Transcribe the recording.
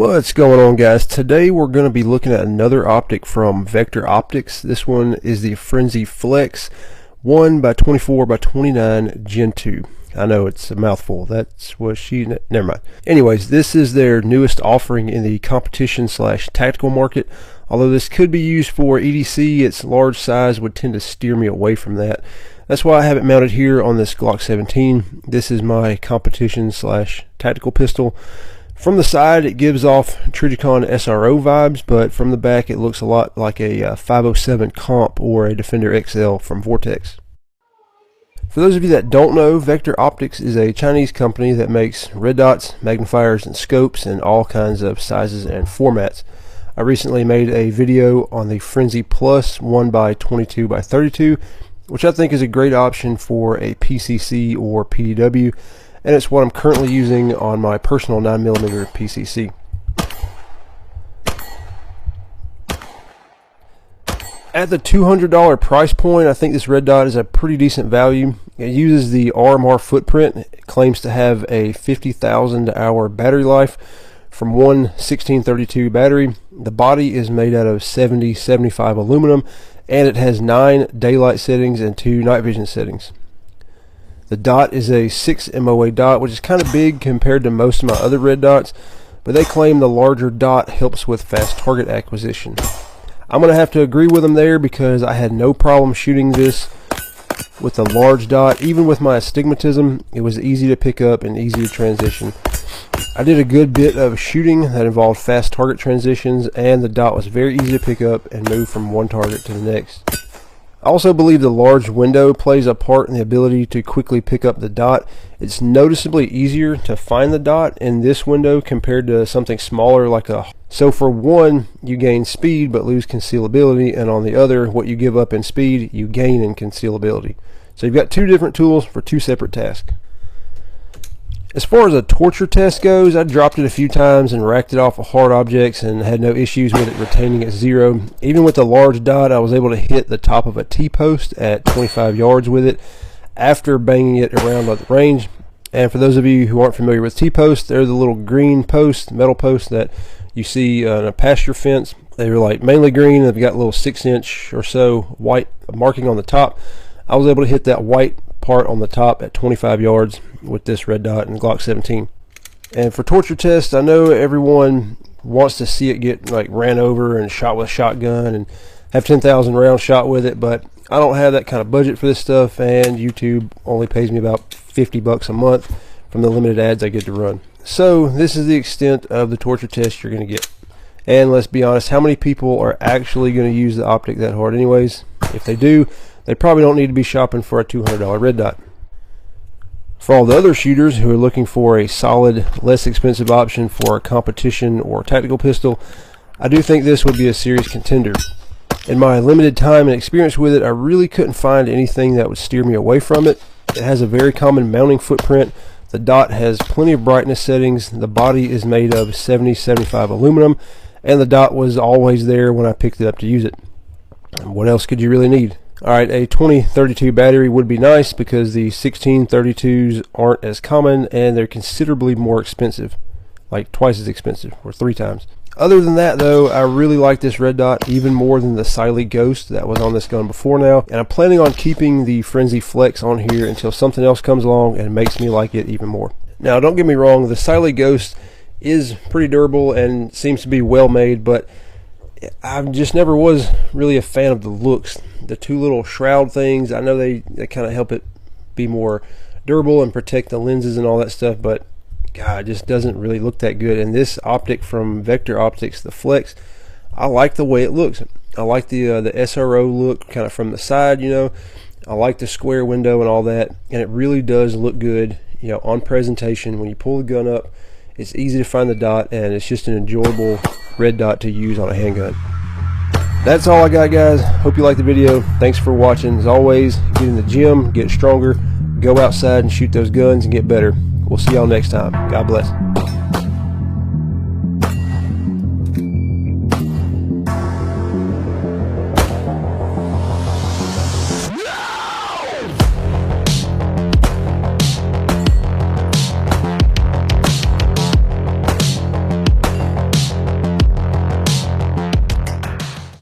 What's going on, guys? Today we're going to be looking at another optic from VectorOptics. This one is the Frenzy Flex 1x24x29 Gen II. I know it's a mouthful. That's what never mind. Anyways, this is their newest offering in the competition/tactical market. Although this could be used for EDC, its large size would tend to steer me away from that. That's why I have it mounted here on this Glock 17. This is my competition/tactical pistol. From the side, it gives off Trijicon SRO vibes, but from the back, it looks a lot like a 507 Comp or a Defender XL from Vortex. For those of you that don't know, VectorOptics is a Chinese company that makes red dots, magnifiers, and scopes in all kinds of sizes and formats. I recently made a video on the Frenzy Plus 1x22x32, which I think is a great option for a PCC or PDW, and it's what I'm currently using on my personal 9mm PCC. At the $200 price point, I think this red dot is a pretty decent value. It uses the RMR footprint. It claims to have a 50,000 hour battery life from one 1632 battery. The body is made out of 70-75 aluminum, and it has 9 daylight settings and 2 night vision settings. The dot is a 6 MOA dot, which is kind of big compared to most of my other red dots, but they claim the larger dot helps with fast target acquisition. I'm going to have to agree with them there because I had no problem shooting this with the large dot. Even with my astigmatism, it was easy to pick up and easy to transition. I did a good bit of shooting that involved fast target transitions, and the dot was very easy to pick up and move from one target to the next. I also believe the large window plays a part in the ability to quickly pick up the dot. It's noticeably easier to find the dot in this window compared to something smaller like a... So for one, you gain speed but lose concealability, and on the other, what you give up in speed, you gain in concealability. So you've got two different tools for two separate tasks. As far as a torture test goes, I dropped it a few times and racked it off of hard objects and had no issues with it retaining at 0. Even with the large dot, I was able to hit the top of a T-post at 25 yards with it after banging it around at the range. And for those of you who aren't familiar with T-posts, they're the little green posts, metal posts that you see on a pasture fence. They're like mainly green, and they've got a little 6-inch or so white marking on the top. I was able to hit that white part on the top at 25 yards with this red dot and Glock 17. And for torture tests, I know everyone wants to see it get like ran over and shot with a shotgun and have 10,000 rounds shot with it, but I don't have that kind of budget for this stuff, and YouTube only pays me about $50 a month from the limited ads I get to run. So this is the extent of the torture test you're going to get. And let's be honest, how many people are actually going to use the optic that hard anyways? If they do, they probably don't need to be shopping for a $200 red dot. For all the other shooters who are looking for a solid, less expensive option for a competition or tactical pistol, I do think this would be a serious contender. In my limited time and experience with it, I really couldn't find anything that would steer me away from it. It has a very common mounting footprint. The dot has plenty of brightness settings. The body is made of 70-75 aluminum, and the dot was always there when I picked it up to use it. And what else could you really need? Alright, a 2032 battery would be nice because the 1632s aren't as common and they're considerably more expensive, like twice as expensive, or 3 times. Other than that though, I really like this red dot even more than the Siley Ghost that was on this gun before now, and I'm planning on keeping the Frenzy Flex on here until something else comes along and makes me like it even more. Now don't get me wrong, the Siley Ghost is pretty durable and seems to be well made, but I just never was really a fan of the looks. The 2 little shroud things, I know they kind of help it be more durable and protect the lenses and all that stuff, but God, it just doesn't really look that good. And this optic from VectorOptics, the Flex, I like the way it looks. I like the SRO look kind of from the side, you know. I like the square window and all that, and it really does look good, you know, on presentation. When you pull the gun up, it's easy to find the dot, and it's just an enjoyable red dot to use on a handgun. That's all I got, guys. Hope you liked the video. Thanks for watching. As always, get in the gym, get stronger, go outside and shoot those guns and get better. We'll see y'all next time. God bless.